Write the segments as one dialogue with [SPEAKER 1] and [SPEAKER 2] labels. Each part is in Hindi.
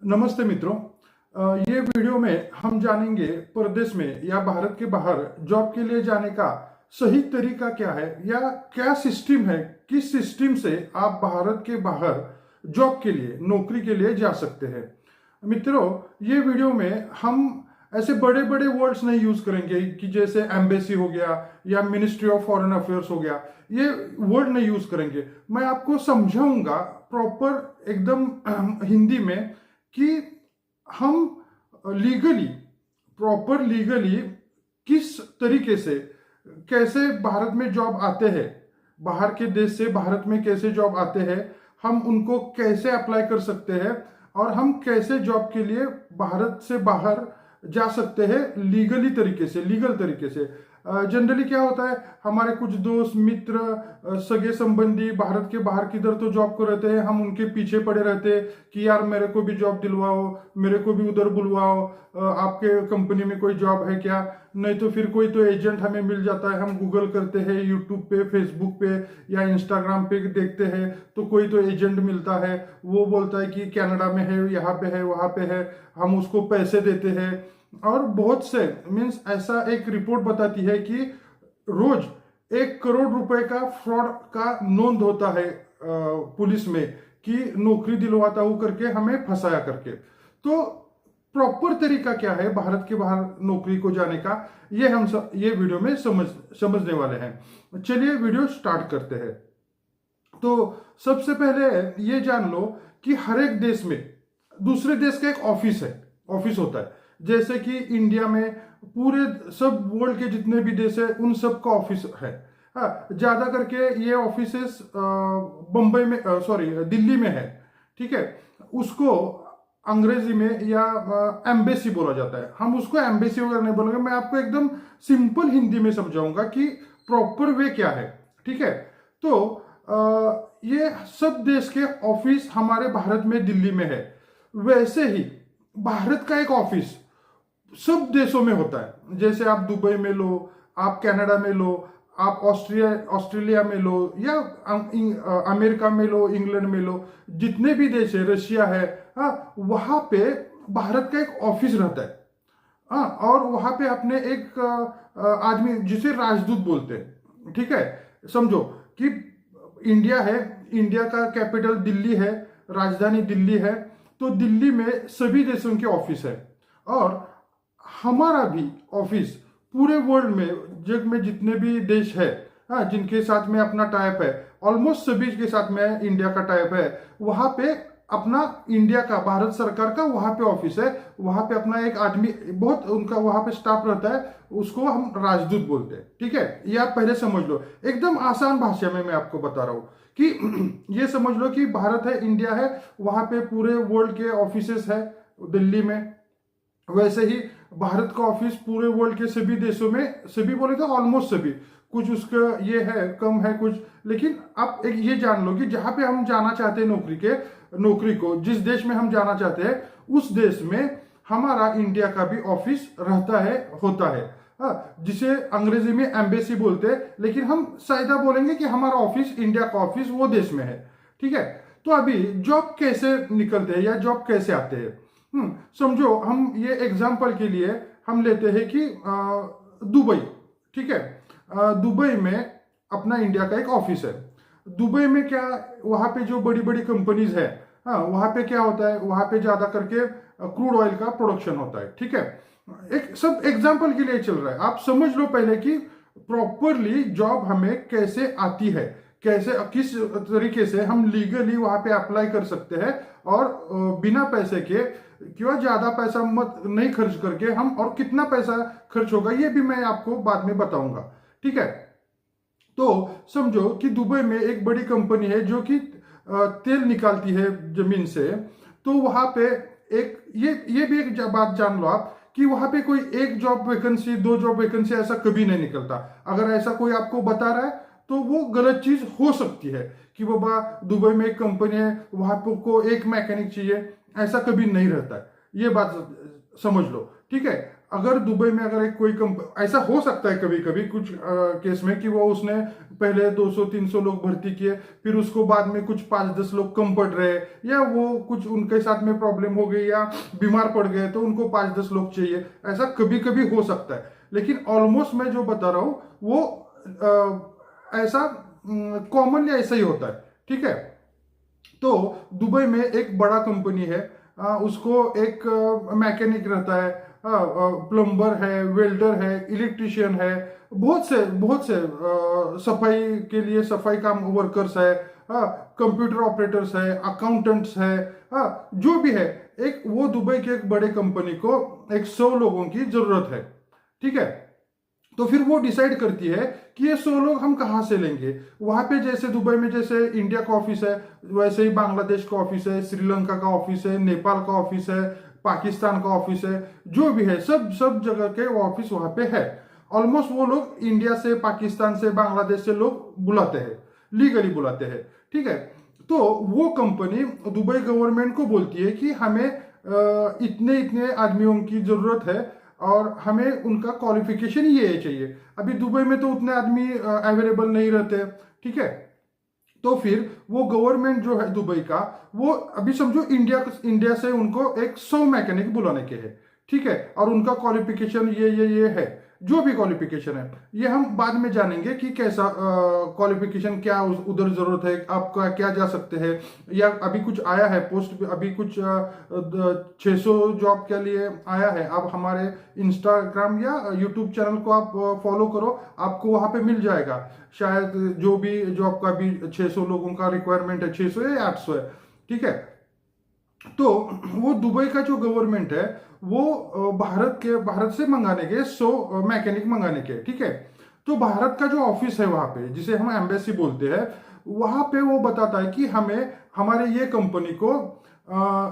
[SPEAKER 1] नमस्ते मित्रों। ये वीडियो में हम जानेंगे परदेश में या भारत के बाहर जॉब के लिए जाने का सही तरीका क्या है या क्या सिस्टम है, किस सिस्टम से आप भारत के बाहर जॉब के लिए, नौकरी के लिए जा सकते हैं। मित्रों, ये वीडियो में हम ऐसे बड़े बड़े वर्ड्स नहीं यूज करेंगे कि जैसे एम्बेसी हो गया या मिनिस्ट्री ऑफ फॉरेन अफेयर्स हो गया, ये वर्ड नहीं यूज करेंगे। मैं आपको समझाऊंगा प्रॉपर एकदम हिंदी में कि हम लीगली, प्रॉपर लीगली किस तरीके से, कैसे भारत में जॉब आते हैं, बाहर के देश से भारत में कैसे जॉब आते हैं, हम उनको कैसे अप्लाई कर सकते हैं और हम कैसे जॉब के लिए भारत से बाहर जा सकते हैं लीगली तरीके से, लीगल तरीके से। जनरली क्या होता है, हमारे कुछ दोस्त मित्र, सगे संबंधी भारत के बाहर किधर तो जॉब को रहते हैं, हम उनके पीछे पड़े रहते हैं कि यार मेरे को भी जॉब दिलवाओ, मेरे को भी उधर बुलवाओ, आपके कंपनी में कोई जॉब है क्या। नहीं तो फिर कोई तो एजेंट हमें मिल जाता है, हम गूगल करते हैं, यूट्यूब पे, फेसबुक पे या इंस्टाग्राम पे देखते हैं तो कोई तो एजेंट मिलता है, वो बोलता है कि कनाडा में है, यहाँ पे है, वहाँ पे है, हम उसको पैसे देते हैं। और बहुत से मीन्स ऐसा एक रिपोर्ट बताती है कि रोज 1 करोड़ रुपए का फ्रॉड का नोंद होता है पुलिस में, कि नौकरी दिलवाता हूं करके हमें फंसाया करके। तो प्रॉपर तरीका क्या है भारत के बाहर नौकरी को जाने का, ये हम ये वीडियो में समझने वाले हैं। चलिए वीडियो स्टार्ट करते हैं। तो सबसे पहले ये जान लो कि हर एक देश में दूसरे देश का एक ऑफिस है, ऑफिस होता है। जैसे कि इंडिया में पूरे सब वर्ल्ड के जितने भी देश है उन सब का ऑफिस है। हाँ, ज्यादा करके ये ऑफिसेस बम्बई में, सॉरी दिल्ली में है, ठीक है। उसको अंग्रेजी में या एम्बेसी बोला जाता है, हम उसको एम्बेसी वगैरह नहीं बोलेंगे। मैं आपको एकदम सिंपल हिंदी में समझाऊंगा कि प्रॉपर वे क्या है, ठीक है। तो ये सब देश के ऑफिस हमारे भारत में दिल्ली में है। वैसे ही भारत का एक ऑफिस सब देशों में होता है। जैसे आप दुबई में लो, आप कनाडा में लो, आप ऑस्ट्रेलिया में लो या अमेरिका में लो, इंग्लैंड में लो, जितने भी देश है, रशिया है, हाँ, वहां पे भारत का एक ऑफिस रहता है। हाँ, और वहां पे अपने एक आदमी जिसे राजदूत बोलते हैं, ठीक है। समझो कि इंडिया है, इंडिया का कैपिटल दिल्ली है, राजधानी दिल्ली है, तो दिल्ली में सभी देशों के ऑफिस है। और हमारा भी ऑफिस पूरे वर्ल्ड में, जग में जितने भी देश है, हाँ, जिनके साथ में अपना टाइप है, ऑलमोस्ट सभी के साथ में इंडिया का टाइप है, वहां पे अपना इंडिया का, भारत सरकार का वहां पे ऑफिस है। वहां पे अपना एक आदमी, बहुत उनका वहां पे स्टाफ रहता है, उसको हम राजदूत बोलते हैं, ठीक है। ये आप पहले समझ लो, एकदम आसान भाषा में मैं आपको बता रहा हूं कि ये समझ लो कि भारत है, इंडिया है, वहां पे पूरे वर्ल्ड के ऑफिसेस है दिल्ली में। वैसे ही भारत का ऑफिस पूरे वर्ल्ड के सभी देशों में, सभी बोले तो ऑलमोस्ट सभी, कुछ उसका ये है, कम है कुछ, लेकिन आप एक ये जान लो कि जहां पे हम जाना चाहते हैं नौकरी को, जिस देश में हम जाना चाहते हैं उस देश में हमारा इंडिया का भी ऑफिस रहता है, होता है। हाँ, जिसे अंग्रेजी में एम्बेसी बोलते हैं, लेकिन हम साइदा बोलेंगे कि हमारा ऑफिस, इंडिया का ऑफिस वो देश में है, ठीक है। तो अभी जॉब कैसे निकलते हैं या जॉब कैसे आते हैं, समझो, हम ये एग्जाम्पल के लिए हम लेते हैं कि दुबई, ठीक है। दुबई में अपना इंडिया का एक ऑफिस है। दुबई में क्या, वहां पे जो बड़ी बड़ी कंपनीज है, हाँ, वहां पे क्या होता है, वहां पे ज्यादा करके क्रूड ऑयल का प्रोडक्शन होता है, ठीक है। एक सब एग्जाम्पल के लिए चल रहा है, आप समझ लो पहले कि प्रॉपरली जॉब हमें कैसे आती है, कैसे, किस तरीके से हम लीगली वहां पे अप्लाई कर सकते हैं और बिना पैसे के, क्यों ज्यादा पैसा मत नहीं खर्च करके हम, और कितना पैसा खर्च होगा ये भी मैं आपको बाद में बताऊंगा, ठीक है। तो समझो कि दुबई में एक बड़ी कंपनी है जो कि तेल निकालती है जमीन से। तो वहां पे एक ये भी एक बात जान लो आप कि वहां पे कोई एक जॉब वैकेंसी, 2 जॉब वैकेंसी ऐसा कभी नहीं निकलता। अगर ऐसा कोई आपको बता रहा है तो वो गलत चीज हो सकती है कि बाबा दुबई में एक कंपनी है, वहां को एक मैकेनिक चाहिए, ऐसा कभी नहीं रहता है। ये बात समझ लो, ठीक है। अगर दुबई में अगर एक कोई ऐसा हो सकता है कभी कभी कुछ केस में कि वो उसने पहले 200-300 लोग भर्ती किए, फिर उसको बाद में कुछ 5-10 लोग कम पड़ रहे, या वो कुछ उनके साथ में प्रॉब्लम हो गई या बीमार पड़ गए तो उनको 5-10 लोग चाहिए, ऐसा कभी कभी हो सकता है। लेकिन ऑलमोस्ट मैं जो बता रहा हूं वो ऐसा कॉमनली ऐसा ही होता है, ठीक है। तो दुबई में एक बड़ा कंपनी है, उसको एक मैकेनिक रहता है, प्लम्बर है, वेल्डर है, इलेक्ट्रिशियन है, बहुत से सफाई के लिए सफाई काम वर्कर्स है, कंप्यूटर ऑपरेटर्स है, अकाउंटेंट्स है, जो भी है, एक वो दुबई के एक बड़े कंपनी को एक 100 लोगों की जरूरत है, ठीक है। तो फिर वो डिसाइड करती है कि ये 100 लोग हम कहाँ से लेंगे। वहां पे जैसे दुबई में जैसे इंडिया का ऑफिस है, वैसे ही बांग्लादेश का ऑफिस है, श्रीलंका का ऑफिस है, नेपाल का ऑफिस है, पाकिस्तान का ऑफिस है, जो भी है सब सब जगह के ऑफिस वहां पे है। ऑलमोस्ट वो लोग इंडिया से, पाकिस्तान से, बांग्लादेश से लोग बुलाते हैं, लीगली बुलाते हैं, ठीक है। तो वो कंपनी दुबई गवर्नमेंट को बोलती है कि हमें इतने इतने आदमियों की जरूरत है और हमें उनका क्वालिफिकेशन ये चाहिए। अभी दुबई में तो उतने आदमी अवेलेबल नहीं रहते, ठीक है। तो फिर वो गवर्नमेंट जो है दुबई का, वो अभी समझो इंडिया से उनको एक 100 मैकेनिक बुलाने के हैं, ठीक है। और उनका क्वालिफिकेशन ये है, जो भी क्वालिफिकेशन है ये हम बाद में जानेंगे कि कैसा क्वालिफिकेशन, क्या उधर जरूरत है, आपका क्या जा सकते हैं। या अभी कुछ आया है पोस्ट, अभी कुछ 600 जॉब के लिए आया है। आप हमारे इंस्टाग्राम या यूट्यूब चैनल को आप फॉलो करो, आपको वहां पे मिल जाएगा शायद, जो भी जॉब का भी 600 लोगों का रिक्वायरमेंट है, 600 या 800 है, ठीक है। तो वो दुबई का जो गवर्नमेंट है वो भारत से मंगाने के 100 मैकेनिक मंगाने के, ठीक है। तो भारत का जो ऑफिस है वहां पे, जिसे हम एम्बेसी बोलते हैं, वहां पे वो बताता है कि हमें हमारे ये कंपनी को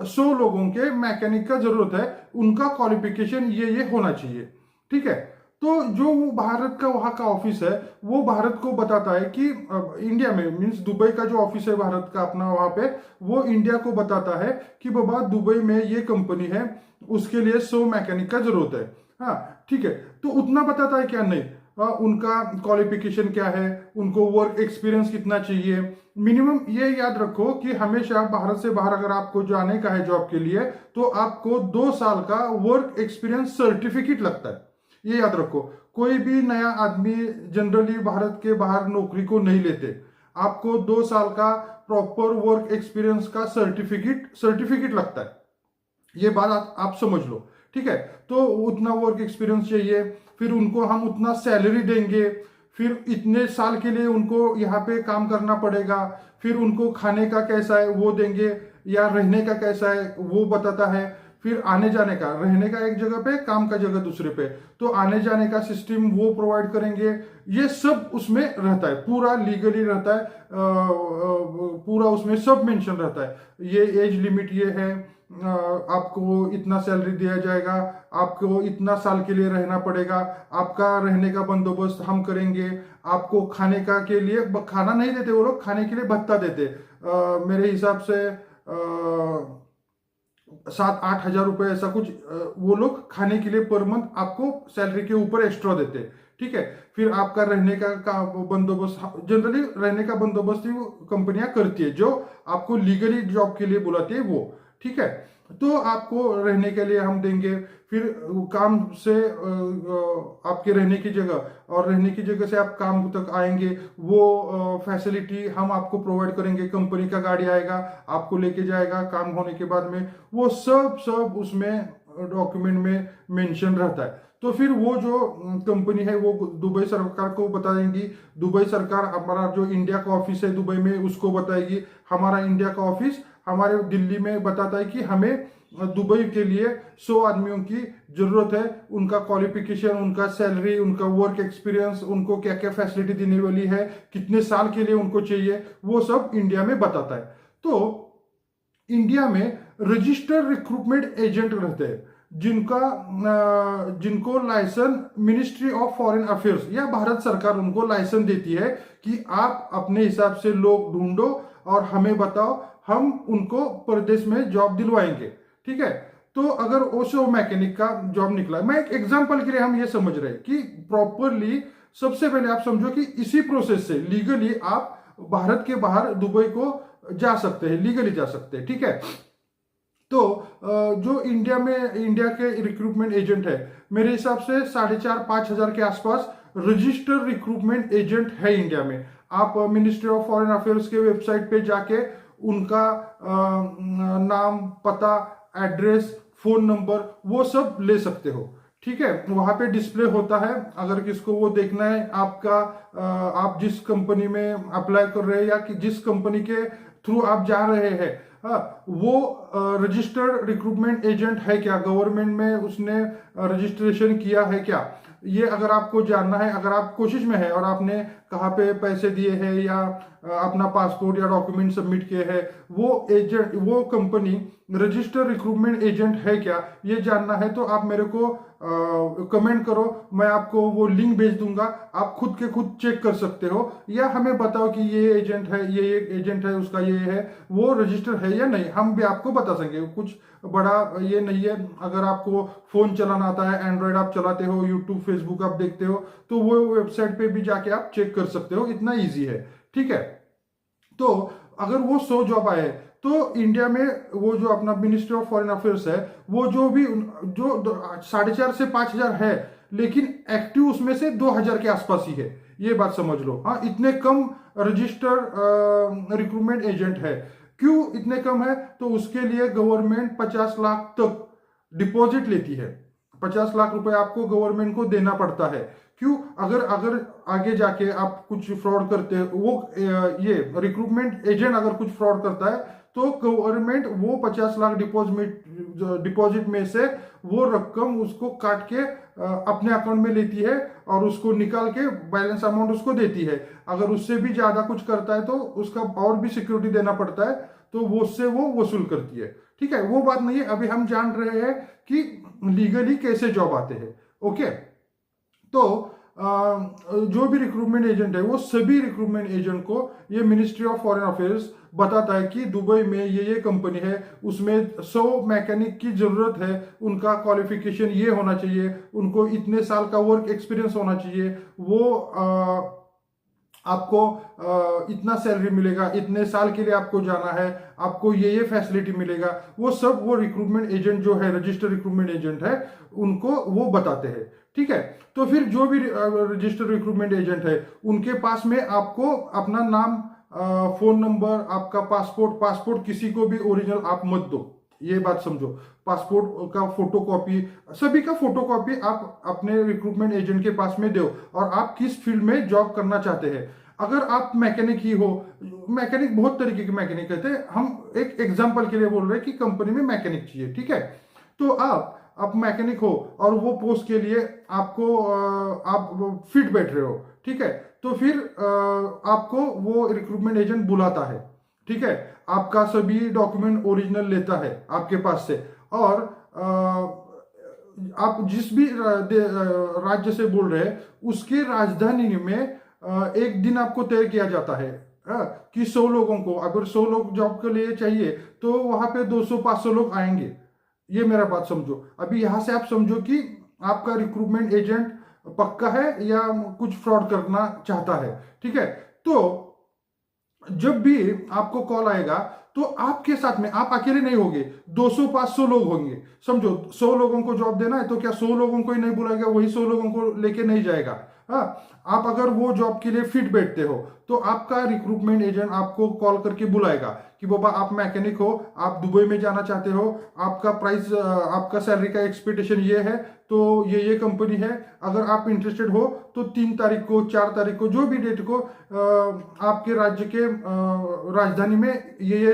[SPEAKER 1] 100 लोगों के मैकेनिक का जरूरत है, उनका क्वालिफिकेशन ये होना चाहिए, ठीक है। तो जो वो भारत का वहां का ऑफिस है वो भारत को बताता है कि इंडिया में, मीन्स दुबई का जो ऑफिस है भारत का अपना वहां पे, वो इंडिया को बताता है कि बाबा दुबई में ये कंपनी है, उसके लिए 100 मैकेनिक का जरूरत है, हाँ ठीक है। तो उतना बताता है क्या? नहीं, उनका क्वालिफिकेशन क्या है, उनको वर्क एक्सपीरियंस कितना चाहिए। मिनिमम ये याद रखो कि हमेशा भारत से बाहर अगर आपको जाने का है जॉब के लिए, तो आपको 2 साल का वर्क एक्सपीरियंस सर्टिफिकेट लगता है, ये याद रखो। कोई भी नया आदमी जनरली भारत के बाहर नौकरी को नहीं लेते, आपको 2 साल का प्रॉपर वर्क एक्सपीरियंस का सर्टिफिकेट लगता है, ये बात आप समझ लो, ठीक है। तो उतना वर्क एक्सपीरियंस चाहिए, फिर उनको हम उतना सैलरी देंगे, फिर इतने साल के लिए उनको यहाँ पे काम करना पड़ेगा, फिर उनको खाने का कैसा है वो देंगे, या रहने का कैसा है वो बताता है, फिर आने जाने का, रहने का एक जगह पे, काम का जगह दूसरे पे, तो आने जाने का सिस्टम वो प्रोवाइड करेंगे। ये सब उसमें रहता है, पूरा लीगली रहता है, पूरा उसमें सब मेंशन रहता है। ये एज लिमिट ये है, आपको इतना सैलरी दिया जाएगा, आपको इतना साल के लिए रहना पड़ेगा, आपका रहने का बंदोबस्त हम करेंगे, आपको खाने का के लिए खाना नहीं देते वो लोग, खाने के लिए भत्ता देते, मेरे हिसाब से 7-8 हजार रुपए ऐसा कुछ, वो लोग खाने के लिए पर मंथ आपको सैलरी के ऊपर एक्स्ट्रा देते, ठीक है। फिर आपका रहने का बंदोबस्त, जनरली रहने का बंदोबस्त ही वो कंपनियां करती है, जो आपको लीगली जॉब के लिए बुलाती है वो, ठीक है। तो आपको रहने के लिए हम देंगे, फिर काम से आपके रहने की जगह और रहने की जगह से आप काम तक आएंगे, वो फैसिलिटी हम आपको प्रोवाइड करेंगे। कंपनी का गाड़ी आएगा, आपको लेके जाएगा काम होने के बाद में, वो सब उसमें डॉक्यूमेंट में मेंशन रहता है। तो फिर वो जो कंपनी है वो दुबई सरकार को बताएंगी, दुबई सरकार हमारा जो इंडिया का ऑफिस है दुबई में उसको बताएगी, हमारा इंडिया का ऑफिस हमारे दिल्ली में बताता है कि हमें दुबई के लिए 100 आदमियों की जरूरत है, उनका क्वालिफिकेशन, उनका सैलरी, उनका वर्क एक्सपीरियंस, उनको क्या क्या फैसिलिटी देने वाली है, कितने साल के लिए उनको चाहिए, वो सब इंडिया में बताता है। तो इंडिया में रजिस्टर्ड रिक्रूटमेंट एजेंट रहते हैं, जिनको license ministry of foreign affairs या भारत सरकार उनको लाइसेंस देती है कि आप अपने हिसाब से लोग ढूंढो और हमें बताओ, हम उनको प्रदेश में जॉब दिलवाएंगे, ठीक है। तो अगर ओशो मैकेनिक का जॉब निकला, मैं एक एग्जांपल के लिए हम ये समझ रहे हैं कि प्रॉपरली सबसे पहले आप समझो कि इसी प्रोसेस से लीगली आप भारत के बाहर दुबई को जा सकते हैं, लीगली जा सकते हैं, ठीक है। तो जो इंडिया के रिक्रूटमेंट एजेंट है, मेरे हिसाब से 4,500-5,000 के आसपास रजिस्टर्ड रिक्रूटमेंट एजेंट है इंडिया में। आप मिनिस्ट्री ऑफ फॉरेन अफेयर्स के वेबसाइट पे जाके उनका नाम, पता, एड्रेस, फोन नंबर वो सब ले सकते हो, ठीक है। वहां पे डिस्प्ले होता है, अगर किसको वो देखना है आपका आप जिस कंपनी में अप्लाई कर रहे हैं या कि जिस कंपनी के थ्रू आप जा रहे हैं, वो रजिस्टर्ड रिक्रूटमेंट एजेंट है क्या, गवर्नमेंट में उसने रजिस्ट्रेशन किया है क्या, ये अगर आपको जानना है। अगर आप कोशिश में है और आपने कहाँ पे पैसे दिए हैं या अपना पासपोर्ट या डॉक्यूमेंट सबमिट किए हैं, वो कंपनी रजिस्टर्ड रिक्रूटमेंट एजेंट है क्या, ये जानना है तो आप मेरे को कमेंट करो, मैं आपको वो लिंक भेज दूंगा, आप खुद के खुद चेक कर सकते हो, या हमें बताओ कि ये एजेंट है, ये एजेंट है, उसका ये है, वो रजिस्टर है या नहीं, हम भी आपको बता सकेंगे। कुछ बड़ा ये नहीं है। अगर आपको फोन चलाना आता है, एंड्रॉयड आप चलाते हो, यूट्यूब फेसबुक आप देखते हो, तो वो वेबसाइट पे भी जाके आप चेक कर सकते हो, इतना ईजी है, ठीक है। तो अगर वो 100 जॉब आए तो इंडिया में वो जो अपना मिनिस्ट्री ऑफ फॉरेन अफेयर्स है, वो जो 4,500 से 5,000 है, लेकिन एक्टिव उसमें से 2,000 के आसपास ही है, ये बात समझ लो। हाँ, इतने कम रजिस्टर्ड रिक्रूटमेंट एजेंट है। क्यों इतने कम है? तो उसके लिए गवर्नमेंट 50 लाख तक डिपॉजिट लेती है। 50 लाख रुपए आपको गवर्नमेंट को देना पड़ता है। क्यों? अगर आगे जाके आप कुछ फ्रॉड करते हैं, वो ये रिक्रूटमेंट एजेंट अगर कुछ फ्रॉड करता है, तो गवर्नमेंट वो 50 लाख डिपॉजिट में से वो रकम उसको काट के अपने अकाउंट में लेती है और उसको निकाल के बैलेंस अमाउंट उसको देती है। अगर उससे भी ज्यादा कुछ करता है तो उसका और भी सिक्योरिटी देना पड़ता है, तो वो उससे वो वसूल करती है, ठीक है। वो बात नहीं है, अभी हम जान रहे हैं कि लीगली कैसे जॉब आते हैं, ओके। तो जो भी रिक्रूटमेंट एजेंट है, वो सभी रिक्रूटमेंट एजेंट को ये मिनिस्ट्री ऑफ फॉरेन अफेयर्स बताता है कि दुबई में ये कंपनी है, उसमें 100 मैकेनिक की जरूरत है, उनका क्वालिफिकेशन ये होना चाहिए, उनको इतने साल का वर्क एक्सपीरियंस होना चाहिए, वो आपको इतना सैलरी मिलेगा, इतने साल के लिए आपको जाना है, आपको ये फैसिलिटी मिलेगा, वो सब वो रिक्रूटमेंट एजेंट जो है, रजिस्टर्ड रिक्रूटमेंट एजेंट है, उनको वो बताते हैं, ठीक है। तो फिर जो भी रजिस्टर्ड रिक्रूटमेंट एजेंट है, उनके पास में आपको अपना नाम, फोन नंबर, आपका पासपोर्ट किसी को भी ओरिजिनल आप मत दो, ये बात समझो। पासपोर्ट का फोटो कॉपी, सभी का फोटो कॉपी आप अपने रिक्रूटमेंट एजेंट के पास में दो, और आप किस फील्ड में जॉब करना चाहते हैं। अगर आप मैकेनिक ही हो, मैकेनिक बहुत तरीके के मैकेनिक कहते हैं, हम एक एग्जांपल के लिए बोल रहे हैं कि कंपनी में मैकेनिक चाहिए, ठीक है। तो आप मैकेनिक हो और वो पोस्ट के लिए आपको आप फिट बैठ रहे हो, ठीक है। तो फिर आपको वो रिक्रूटमेंट एजेंट बुलाता है, ठीक है। आपका सभी डॉक्यूमेंट ओरिजिनल लेता है आपके पास से, और आप जिस भी राज्य से बोल रहे हैं, उसके राजधानी में एक दिन आपको तय किया जाता है कि 100 लोगों को, अगर 100 लोग जॉब के लिए चाहिए तो वहां पे 200-500 लोग आएंगे। ये मेरा बात समझो। अभी यहां से आप समझो कि आपका रिक्रूटमेंट एजेंट पक्का है या कुछ फ्रॉड करना चाहता है, ठीक है। तो जब भी आपको कॉल आएगा, तो आपके साथ में आप अकेले नहीं होंगे, 200-500 लोग होंगे। समझो 100 लोगों को जॉब देना है, तो क्या 100 लोगों को ही नहीं बुलाएगा, वही 100 लोगों को लेके नहीं जाएगा। हाँ, आप अगर वो जॉब के लिए फिट बैठते हो, तो आपका रिक्रूटमेंट एजेंट आपको कॉल करके बुलाएगा कि बाबा आप मैकेनिक हो, आप दुबई में जाना चाहते हो, आपका प्राइस, आपका सैलरी का एक्सपेक्टेशन ये है, तो ये कंपनी है, अगर आप इंटरेस्टेड हो तो 3 तारीख को, 4 तारीख को, जो भी डेट को आपके राज्य के राजधानी में ये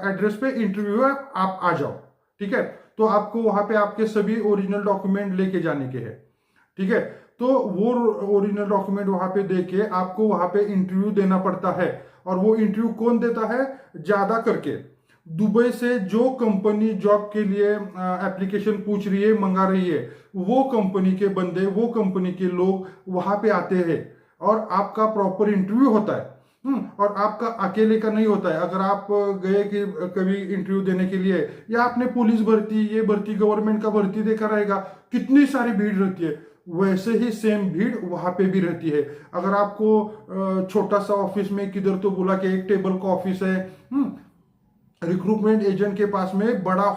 [SPEAKER 1] एड्रेस पे इंटरव्यू है, आप आ जाओ, ठीक है। तो आपको वहां पे आपके सभी ओरिजिनल डॉक्यूमेंट लेके जाने के हैं, ठीक है। तो वो ओरिजिनल डॉक्यूमेंट वहां पे देके आपको वहां पे इंटरव्यू देना पड़ता है। और वो इंटरव्यू कौन देता है? ज्यादा करके दुबई से जो कंपनी जॉब के लिए एप्लीकेशन पूछ रही है, मंगा रही है, वो कंपनी के बंदे, वो कंपनी के लोग वहां पे आते हैं और आपका प्रॉपर इंटरव्यू होता है। और आपका अकेले का नहीं होता है। अगर आप गए कि कभी इंटरव्यू देने के लिए, या आपने पुलिस भर्ती, ये भर्ती, गवर्नमेंट का भर्ती देखा रहेगा, कितनी सारी भीड़ रहती है, वैसे ही सेम भीड़ वहां पे भी रहती है। अगर आपको छोटा सा ऑफिस में किधर तो बोला कि एक टेबल का ऑफिस है, रिक्रूटमेंट एजेंट के पास में बड़ा